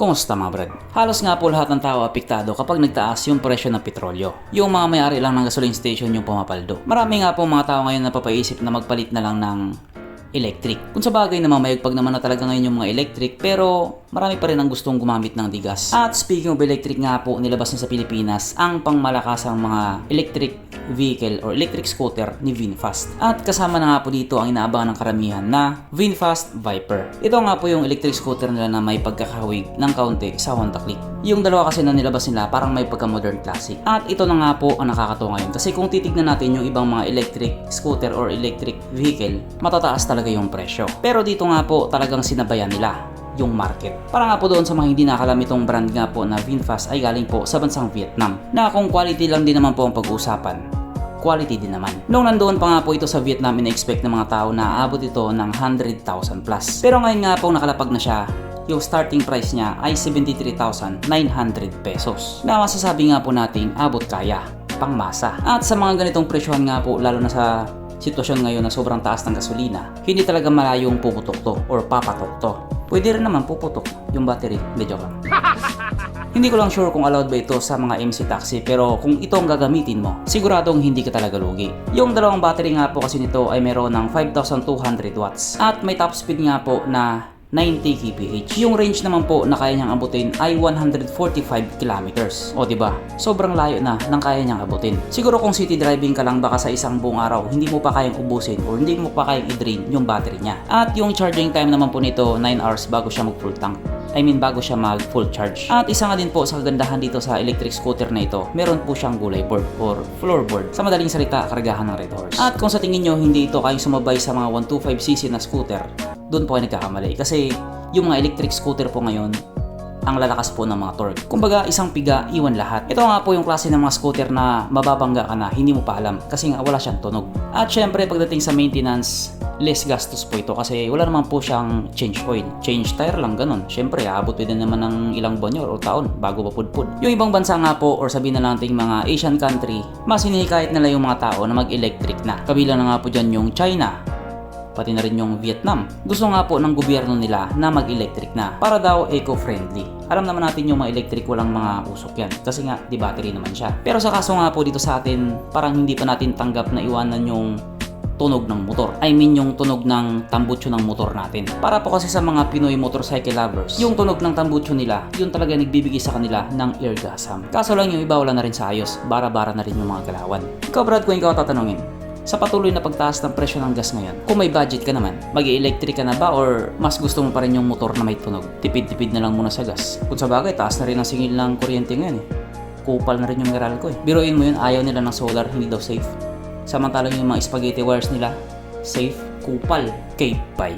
Kumusta mga brad? Halos nga po lahat ng tao apektado kapag nagtaas yung presyo ng petrolyo. Yung mga may-ari lang ng gasoline station yung pumapaldo. Marami nga po mga tao ngayon na napapaisip na magpalit na lang ng electric. Kung sa bagay na mamayagpag naman na talaga ngayon yung mga electric, pero marami pa rin ang gustong gumamit ng digas. At speaking of electric nga po, nilabas na sa Pilipinas ang pangmalakasang mga electric vehicle or electric scooter ni VinFast. At kasama na nga po dito ang inaabangan ng karamihan na VinFast Viper. Ito nga po yung electric scooter nila na may pagkakahawig ng kaunti sa Honda Click. Yung dalawa kasi na nilabas nila parang may pagka-modern classic. At ito na nga po ang nakakatuwa ngayon. Kasi kung titignan natin yung ibang mga electric scooter or electric vehicle, matataas talaga yung presyo. Pero dito nga po talagang sinabayan nila yung market. Para nga po doon sa mga hindi nakalam itong brand nga po na VinFast ay galing po sa bansang Vietnam. Na kung quality lang din naman po ang pag-uusapan, quality din naman. Nung nandoon pa nga po ito sa Vietnam, in-expect ng mga tao na aabot ito ng 100,000 plus. Pero ngayon nga po nakalapag na siya, yung starting price niya ay 73,900 pesos. Na masasabi nga po nating abot kaya, pangmasa. At sa mga ganitong presyohan nga po, lalo na sa sitwasyon ngayon na sobrang taas ng gasolina, hindi talaga malayong puputok to or papatok to. Pwede rin naman puputok yung battery. Hindi, joke lang. Hindi ko lang sure kung allowed ba ito sa mga MC taxi, pero kung ito ang gagamitin mo, siguradong hindi ka talaga lugi. Yung dalawang battery nga po kasi nito ay meron ng 5,200 watts at may top speed nga po na 90 kph. Yung range naman po na kaya niyang abutin ay 145 kilometers. O diba? Sobrang layo na nang kaya niyang abutin. Siguro kung city driving ka lang baka sa isang buong araw, hindi mo pa kayang ubusin or hindi mo pa kayang i-drain yung battery niya. At yung charging time naman po nito 9 hours bago siya mag full tank. Bago siya mag full charge. At isa nga din po sa kagandahan dito sa electric scooter na ito, meron po siyang gulay board or floorboard. Sa madaling salita, kargahan ng red horse. At kung sa tingin nyo hindi ito kayong sumabay sa mga 125cc na scooter, doon po kayo nagkakamali. Kasi yung mga electric scooter po ngayon, ang lalakas po ng mga torque. Kumbaga, isang piga, iwan lahat. Ito nga po yung klase ng mga scooter na mababangga ka na hindi mo pa alam kasi nga wala siyang tunog. At syempre, pagdating sa maintenance, less gastos po ito kasi wala naman po siyang change oil. Change tire lang, ganun. Syempre, aabot din naman ng ilang buwan o taon bago mapudpud. Yung ibang bansa nga po or sabihin na natin mga Asian country, mas hinihikayat nila yung mga tao na mag-electric na. Kabilang na nga po dyan yung China, pati na rin yung Vietnam. Gusto nga po ng gobyerno nila na mag-electric na para daw eco-friendly. Alam naman natin yung mga electric walang mga usok yan kasi nga di battery naman siya. Pero sa kaso nga po dito sa atin, parang hindi pa natin tanggap na iwanan yung tunog ng motor. Yung tunog ng tambutso ng motor natin. Para po kasi sa mga Pinoy motorcycle lovers, yung tunog ng tambutso nila, yun talaga nagbibigay sa kanila ng orgasm. Kaso lang yung iba wala na rin sa ayos, bara-bara na rin yung mga galawan. Ikaw Brad, kung ikaw tatanungin, sa patuloy na pagtaas ng presyo ng gas ngayon, kung may budget ka naman, mag-electric ka na ba or mas gusto mo pa rin yung motor na may tunog? Tipid-tipid na lang muna sa gas. Kung sa bagay, taas na rin ang singil ng kuryente ngayon eh. Kupal na rin yung Meralco eh. Biruin mo yun, ayaw nila ng solar, hindi daw safe. Samantalang yung mga spaghetti wires nila, safe, kupal, K-Pi.